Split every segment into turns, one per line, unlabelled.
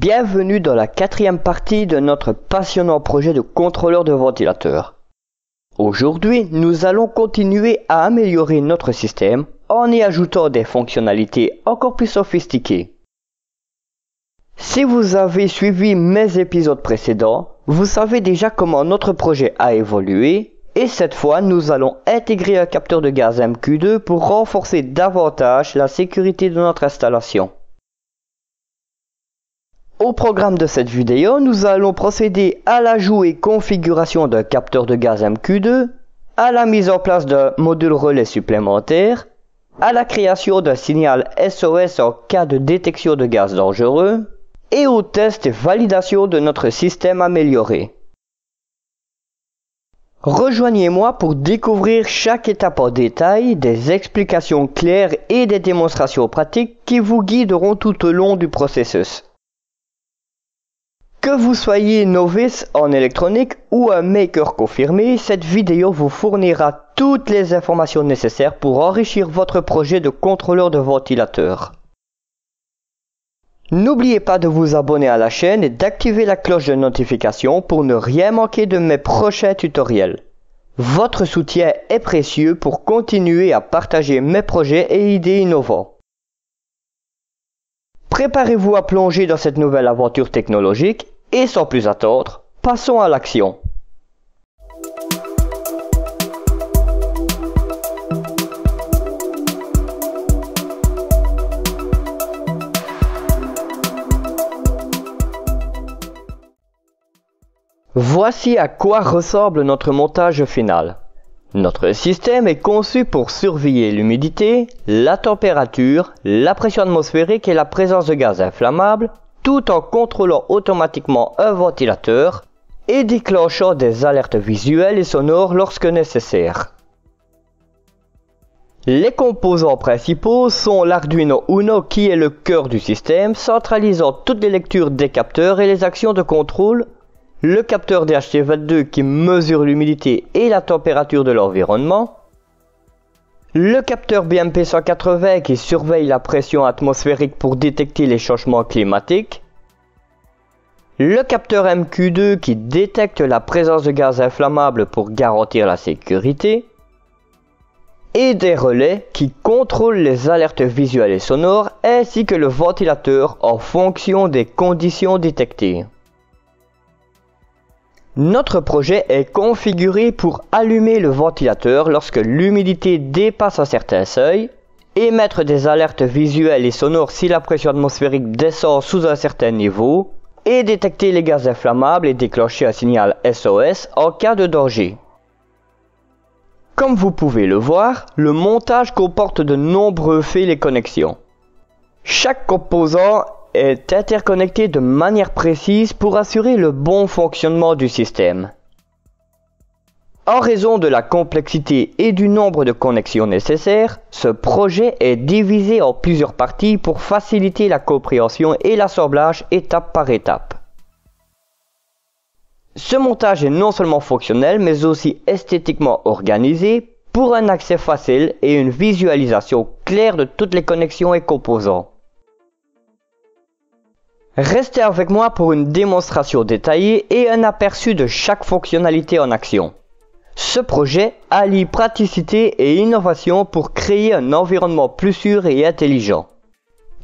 Bienvenue dans la 4e partie de notre passionnant projet de contrôleur de ventilateur. Aujourd'hui, nous allons continuer à améliorer notre système en y ajoutant des fonctionnalités encore plus sophistiquées. Si vous avez suivi mes épisodes précédents, vous savez déjà comment notre projet a évolué et cette fois, nous allons intégrer un capteur de gaz MQ2 pour renforcer davantage la sécurité de notre installation. Au programme de cette vidéo, nous allons procéder à l'ajout et configuration d'un capteur de gaz MQ2, à la mise en place d'un module relais supplémentaire, à la création d'un signal SOS en cas de détection de gaz dangereux, et au test et validation de notre système amélioré. Rejoignez-moi pour découvrir chaque étape en détail, des explications claires et des démonstrations pratiques qui vous guideront tout au long du processus. Que vous soyez novice en électronique ou un maker confirmé, cette vidéo vous fournira toutes les informations nécessaires pour enrichir votre projet de contrôleur de ventilateur. N'oubliez pas de vous abonner à la chaîne et d'activer la cloche de notification pour ne rien manquer de mes prochains tutoriels. Votre soutien est précieux pour continuer à partager mes projets et idées innovants. Préparez-vous à plonger dans cette nouvelle aventure technologique et sans plus attendre, passons à l'action. Voici à quoi ressemble notre montage final. Notre système est conçu pour surveiller l'humidité, la température, la pression atmosphérique et la présence de gaz inflammable, tout en contrôlant automatiquement un ventilateur et déclenchant des alertes visuelles et sonores lorsque nécessaire. Les composants principaux sont l'Arduino Uno qui est le cœur du système, centralisant toutes les lectures des capteurs et les actions de contrôle, le capteur DHT22 qui mesure l'humidité et la température de l'environnement, le capteur BMP 180 qui surveille la pression atmosphérique pour détecter les changements climatiques, le capteur MQ2 qui détecte la présence de gaz inflammable pour garantir la sécurité, et des relais qui contrôlent les alertes visuelles et sonores ainsi que le ventilateur en fonction des conditions détectées. Notre projet est configuré pour allumer le ventilateur lorsque l'humidité dépasse un certain seuil, émettre des alertes visuelles et sonores si la pression atmosphérique descend sous un certain niveau, et détecter les gaz inflammables et déclencher un signal SOS en cas de danger. Comme vous pouvez le voir, le montage comporte de nombreux fils et connexions. Chaque composant est interconnecté de manière précise pour assurer le bon fonctionnement du système. En raison de la complexité et du nombre de connexions nécessaires, ce projet est divisé en plusieurs parties pour faciliter la compréhension et l'assemblage étape par étape. Ce montage est non seulement fonctionnel mais aussi esthétiquement organisé pour un accès facile et une visualisation claire de toutes les connexions et composants. Restez avec moi pour une démonstration détaillée et un aperçu de chaque fonctionnalité en action. Ce projet allie praticité et innovation pour créer un environnement plus sûr et intelligent.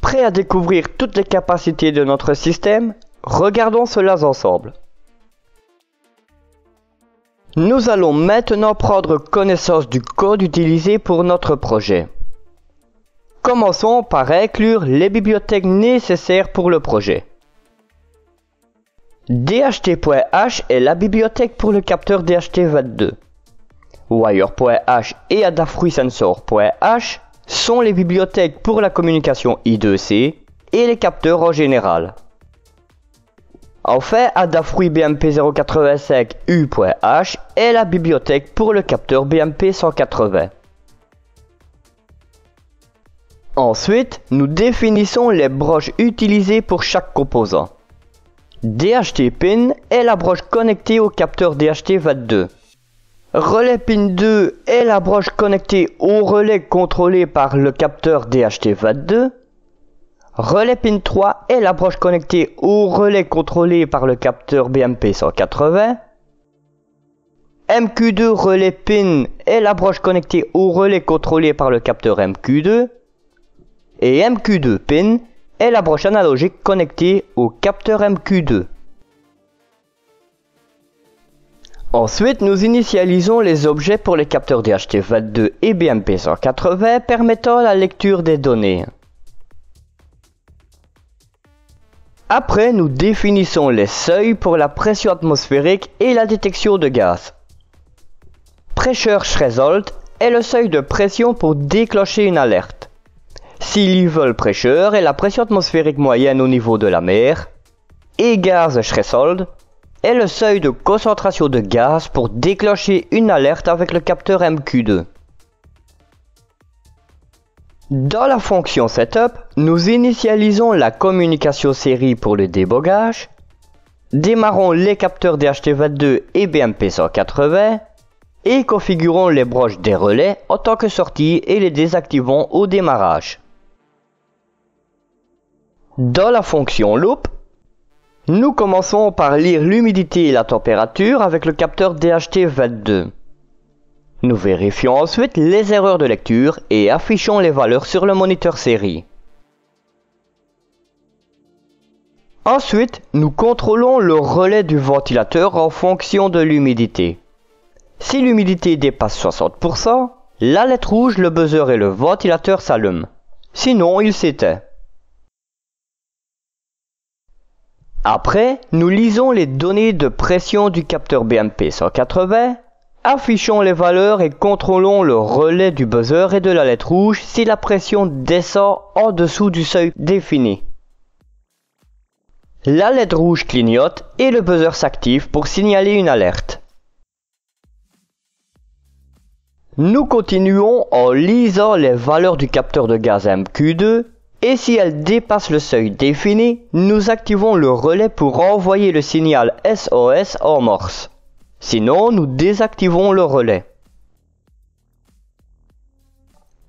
Prêt à découvrir toutes les capacités de notre système? Regardons cela ensemble. Nous allons maintenant prendre connaissance du code utilisé pour notre projet. Commençons par inclure les bibliothèques nécessaires pour le projet. DHT.h est la bibliothèque pour le capteur DHT22. Wire.h et AdafruitSensor.h sont les bibliothèques pour la communication I2C et les capteurs en général. Enfin, Adafruit BMP 085 U.h est la bibliothèque pour le capteur BMP 180. Ensuite, nous définissons les broches utilisées pour chaque composant. DHT Pin est la broche connectée au capteur DHT22. Relais Pin 2 est la broche connectée au relais contrôlé par le capteur DHT22. Relais pin 3 est la broche connectée au relais contrôlé par le capteur BMP180. MQ2 relais pin est la broche connectée au relais contrôlé par le capteur MQ2. Et MQ2 pin est la broche analogique connectée au capteur MQ2. Ensuite, nous initialisons les objets pour les capteurs DHT22 et BMP180 permettant la lecture des données. Après, nous définissons les seuils pour la pression atmosphérique et la détection de gaz. Pressure threshold est le seuil de pression pour déclencher une alerte. Sea level pressure est la pression atmosphérique moyenne au niveau de la mer. Et gas threshold est le seuil de concentration de gaz pour déclencher une alerte avec le capteur MQ2. Dans la fonction Setup, nous initialisons la communication série pour le débogage, démarrons les capteurs DHT22 et BMP180 et configurons les broches des relais en tant que sortie et les désactivons au démarrage. Dans la fonction Loop, nous commençons par lire l'humidité et la température avec le capteur DHT22. Nous vérifions ensuite les erreurs de lecture et affichons les valeurs sur le moniteur série. Ensuite, nous contrôlons le relais du ventilateur en fonction de l'humidité. Si l'humidité dépasse 60%, l'alerte rouge, le buzzer et le ventilateur s'allument. Sinon, il s'éteint. Après, nous lisons les données de pression du capteur BMP180, affichons les valeurs et contrôlons le relais du buzzer et de l'alerte rouge si la pression descend en dessous du seuil défini. L'alerte rouge clignote et le buzzer s'active pour signaler une alerte. Nous continuons en lisant les valeurs du capteur de gaz MQ2 et si elles dépassent le seuil défini, nous activons le relais pour envoyer le signal SOS en morse. Sinon, nous désactivons le relais.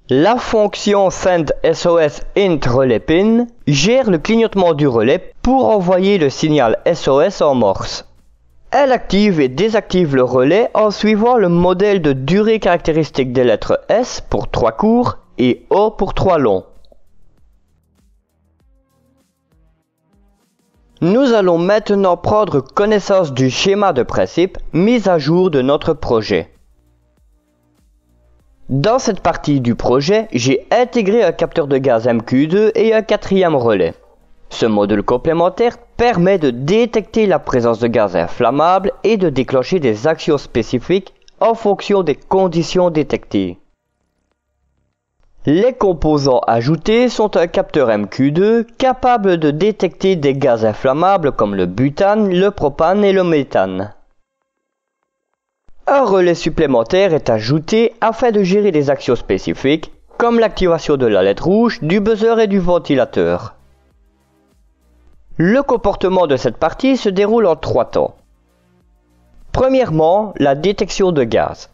La fonction SendSOS-int relay pin gère le clignotement du relais pour envoyer le signal SOS en morse. Elle active et désactive le relais en suivant le modèle de durée caractéristique des lettres S pour 3 courts et O pour 3 longs. Nous allons maintenant prendre connaissance du schéma de principe mis à jour de notre projet. Dans cette partie du projet, j'ai intégré un capteur de gaz MQ2 et un quatrième relais. Ce module complémentaire permet de détecter la présence de gaz inflammable et de déclencher des actions spécifiques en fonction des conditions détectées. Les composants ajoutés sont un capteur MQ2 capable de détecter des gaz inflammables comme le butane, le propane et le méthane. Un relais supplémentaire est ajouté afin de gérer des actions spécifiques comme l'activation de l'alerte rouge, du buzzer et du ventilateur. Le comportement de cette partie se déroule en 3 temps. Premièrement, la détection de gaz.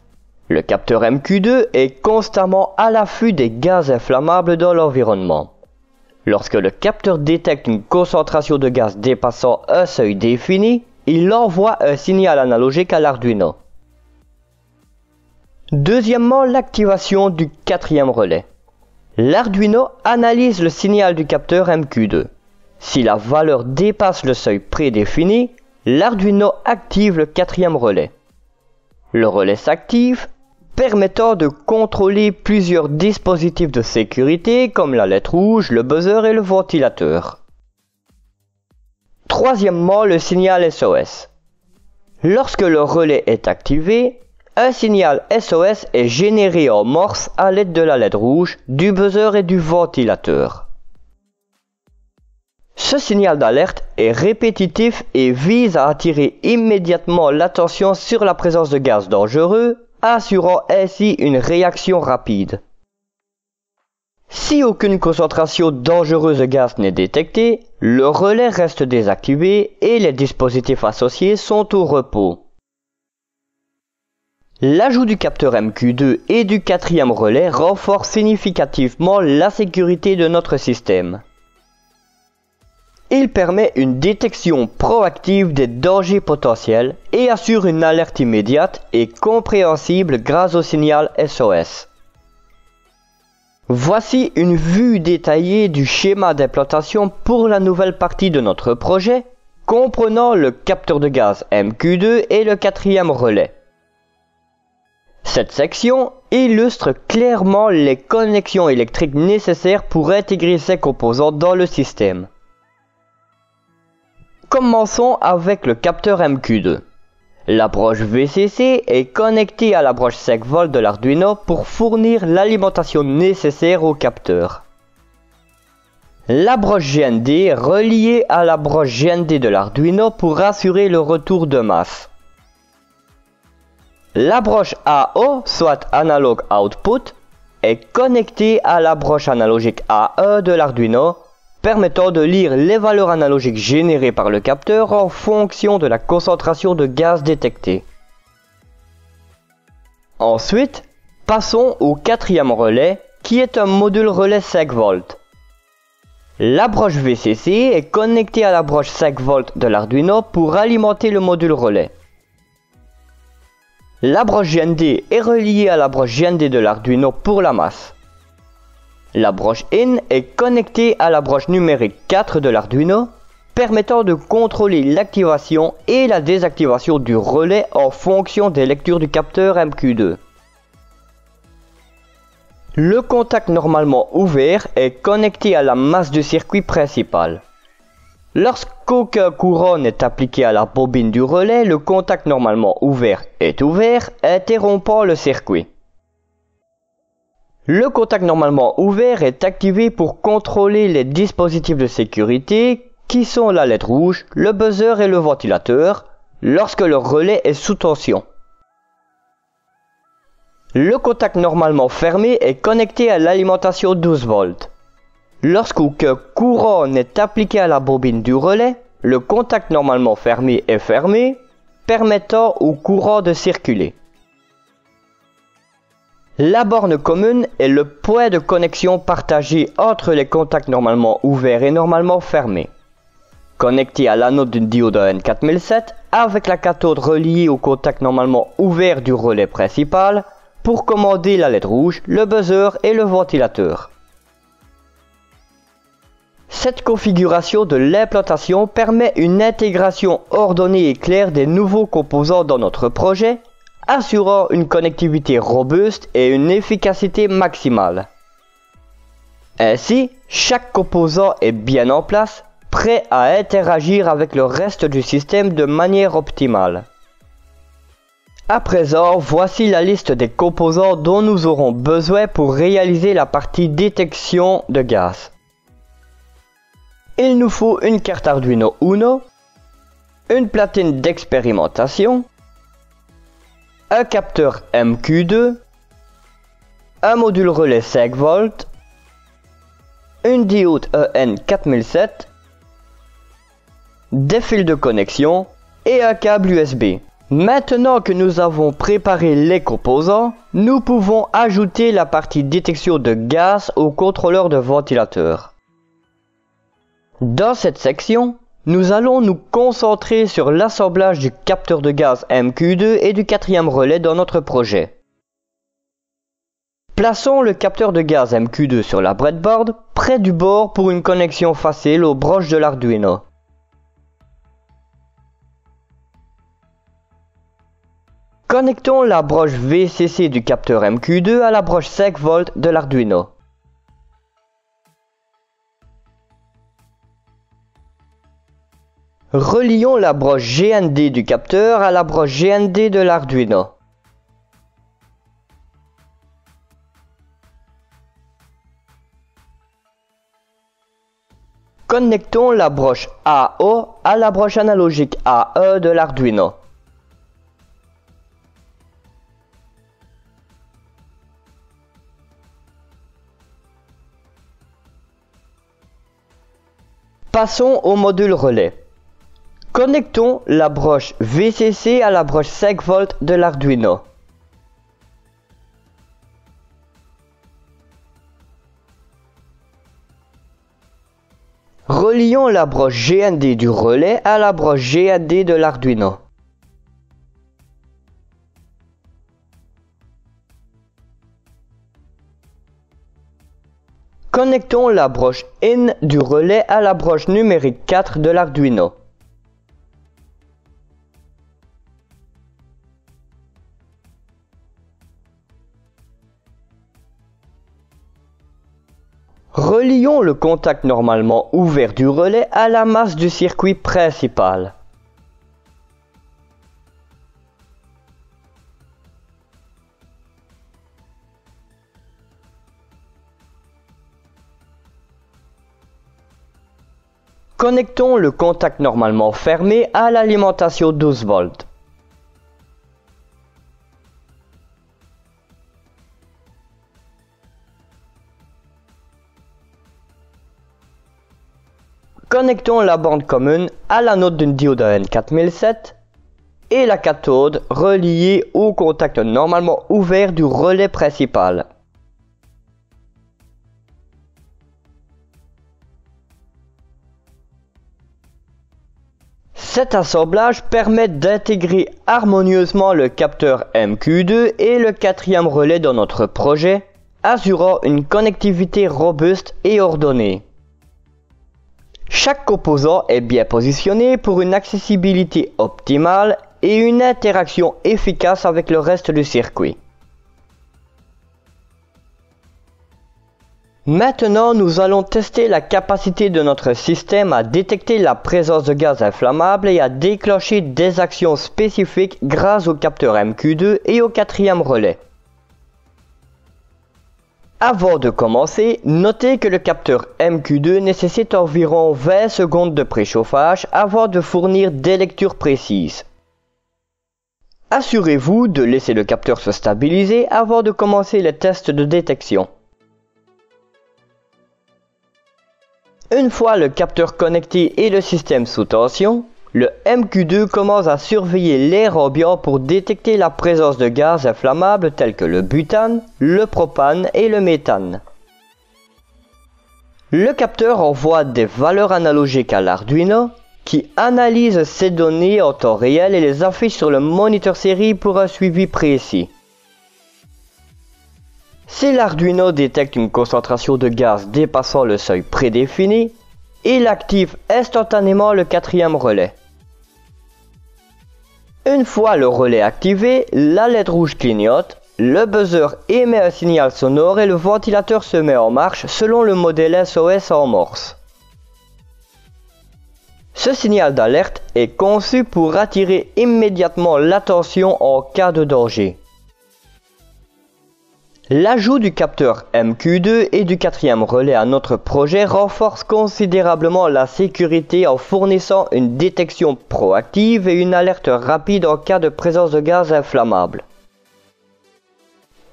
Le capteur MQ2 est constamment à l'affût des gaz inflammables dans l'environnement. Lorsque le capteur détecte une concentration de gaz dépassant un seuil défini, il envoie un signal analogique à l'Arduino. Deuxièmement, l'activation du quatrième relais. L'Arduino analyse le signal du capteur MQ2. Si la valeur dépasse le seuil prédéfini, l'Arduino active le quatrième relais. Le relais s'active, permettant de contrôler plusieurs dispositifs de sécurité comme l'alerte rouge, le buzzer et le ventilateur. Troisièmement, le signal SOS. Lorsque le relais est activé, un signal SOS est généré en morse à l'aide de l'alerte rouge, du buzzer et du ventilateur. Ce signal d'alerte est répétitif et vise à attirer immédiatement l'attention sur la présence de gaz dangereux, assurant ainsi une réaction rapide. Si aucune concentration dangereuse de gaz n'est détectée, le relais reste désactivé et les dispositifs associés sont au repos. L'ajout du capteur MQ2 et du quatrième relais renforce significativement la sécurité de notre système. Il permet une détection proactive des dangers potentiels et assure une alerte immédiate et compréhensible grâce au signal SOS. Voici une vue détaillée du schéma d'implantation pour la nouvelle partie de notre projet, comprenant le capteur de gaz MQ2 et le quatrième relais. Cette section illustre clairement les connexions électriques nécessaires pour intégrer ces composants dans le système. Commençons avec le capteur MQ2. La broche VCC est connectée à la broche 5V de l'Arduino pour fournir l'alimentation nécessaire au capteur. La broche GND est reliée à la broche GND de l'Arduino pour assurer le retour de masse. La broche AO, soit Analog Output, est connectée à la broche analogique AE de l'Arduino, permettant de lire les valeurs analogiques générées par le capteur en fonction de la concentration de gaz détectée. Ensuite, passons au quatrième relais, qui est un module relais 5V. La broche VCC est connectée à la broche 5V de l'Arduino pour alimenter le module relais. La broche GND est reliée à la broche GND de l'Arduino pour la masse. La broche IN est connectée à la broche numérique 4 de l'Arduino, permettant de contrôler l'activation et la désactivation du relais en fonction des lectures du capteur MQ2. Le contact normalement ouvert est connecté à la masse du circuit principal. Lorsqu'aucun courant n'est appliqué à la bobine du relais, le contact normalement ouvert est ouvert, interrompant le circuit. Le contact normalement ouvert est activé pour contrôler les dispositifs de sécurité qui sont la LED rouge, le buzzer et le ventilateur lorsque le relais est sous tension. Le contact normalement fermé est connecté à l'alimentation 12V. Lorsqu'aucun courant n'est appliqué à la bobine du relais, le contact normalement fermé est fermé, permettant au courant de circuler. La borne commune est le point de connexion partagé entre les contacts normalement ouverts et normalement fermés. Connecté à l'anode d'une diode N4007 avec la cathode reliée au contact normalement ouvert du relais principal pour commander la LED rouge, le buzzer et le ventilateur. Cette configuration de l'implantation permet une intégration ordonnée et claire des nouveaux composants dans notre projet, assurant une connectivité robuste et une efficacité maximale. Ainsi, chaque composant est bien en place, prêt à interagir avec le reste du système de manière optimale. À présent, voici la liste des composants dont nous aurons besoin pour réaliser la partie détection de gaz. Il nous faut une carte Arduino Uno, une platine d'expérimentation, un capteur MQ2, un module relais 5V, une diode EN4007, des fils de connexion et un câble USB. Maintenant que nous avons préparé les composants, nous pouvons ajouter la partie détection de gaz au contrôleur de ventilateur. Dans cette section, nous allons nous concentrer sur l'assemblage du capteur de gaz MQ2 et du quatrième relais dans notre projet. Plaçons le capteur de gaz MQ2 sur la breadboard, près du bord pour une connexion facile aux broches de l'Arduino. Connectons la broche VCC du capteur MQ2 à la broche 5V de l'Arduino. Relions la broche GND du capteur à la broche GND de l'Arduino. Connectons la broche AO à la broche analogique AE de l'Arduino. Passons au module relais. Connectons la broche VCC à la broche 5V de l'Arduino. Relions la broche GND du relais à la broche GND de l'Arduino. Connectons la broche IN du relais à la broche numérique 4 de l'Arduino. Relions le contact normalement ouvert du relais à la masse du circuit principal. Connectons le contact normalement fermé à l'alimentation 12 volts. Connectons la bande commune à l'anode d'une diode N4007 et la cathode reliée au contact normalement ouvert du relais principal. Cet assemblage permet d'intégrer harmonieusement le capteur MQ2 et le quatrième relais dans notre projet, assurant une connectivité robuste et ordonnée. Chaque composant est bien positionné pour une accessibilité optimale et une interaction efficace avec le reste du circuit. Maintenant, nous allons tester la capacité de notre système à détecter la présence de gaz inflammable et à déclencher des actions spécifiques grâce au capteur MQ2 et au quatrième relais. Avant de commencer, notez que le capteur MQ2 nécessite environ 20 secondes de préchauffage avant de fournir des lectures précises. Assurez-vous de laisser le capteur se stabiliser avant de commencer les tests de détection. Une fois le capteur connecté et le système sous tension, le MQ2 commence à surveiller l'air ambiant pour détecter la présence de gaz inflammables tels que le butane, le propane et le méthane. Le capteur envoie des valeurs analogiques à l'Arduino qui analyse ces données en temps réel et les affiche sur le moniteur série pour un suivi précis. Si l'Arduino détecte une concentration de gaz dépassant le seuil prédéfini, il active instantanément le quatrième relais. Une fois le relais activé, la LED rouge clignote, le buzzer émet un signal sonore et le ventilateur se met en marche selon le modèle SOS en morse. Ce signal d'alerte est conçu pour attirer immédiatement l'attention en cas de danger. L'ajout du capteur MQ2 et du quatrième relais à notre projet renforce considérablement la sécurité en fournissant une détection proactive et une alerte rapide en cas de présence de gaz inflammable.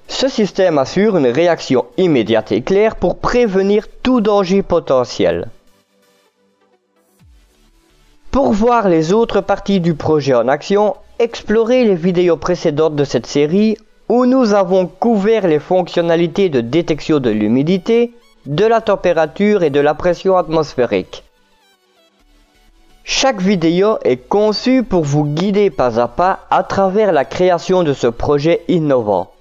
Ce système assure une réaction immédiate et claire pour prévenir tout danger potentiel. Pour voir les autres parties du projet en action, explorez les vidéos précédentes de cette série où nous avons couvert les fonctionnalités de détection de l'humidité, de la température et de la pression atmosphérique. Chaque vidéo est conçue pour vous guider pas à pas à travers la création de ce projet innovant.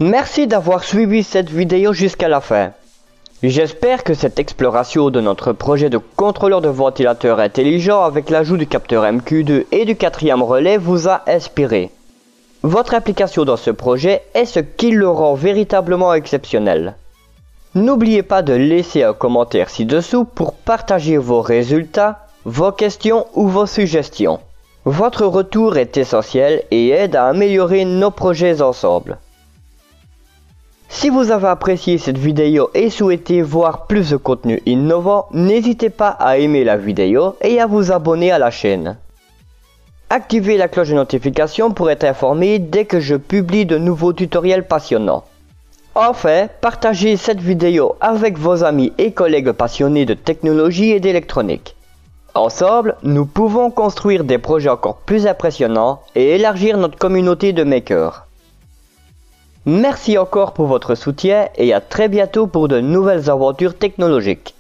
Merci d'avoir suivi cette vidéo jusqu'à la fin. J'espère que cette exploration de notre projet de contrôleur de ventilateur intelligent avec l'ajout du capteur MQ2 et du quatrième relais vous a inspiré. Votre implication dans ce projet est ce qui le rend véritablement exceptionnel. N'oubliez pas de laisser un commentaire ci-dessous pour partager vos résultats, vos questions ou vos suggestions. Votre retour est essentiel et aide à améliorer nos projets ensemble. Si vous avez apprécié cette vidéo et souhaitez voir plus de contenu innovant, n'hésitez pas à aimer la vidéo et à vous abonner à la chaîne. Activez la cloche de notification pour être informé dès que je publie de nouveaux tutoriels passionnants. Enfin, partagez cette vidéo avec vos amis et collègues passionnés de technologie et d'électronique. Ensemble, nous pouvons construire des projets encore plus impressionnants et élargir notre communauté de makers. Merci encore pour votre soutien et à très bientôt pour de nouvelles aventures technologiques.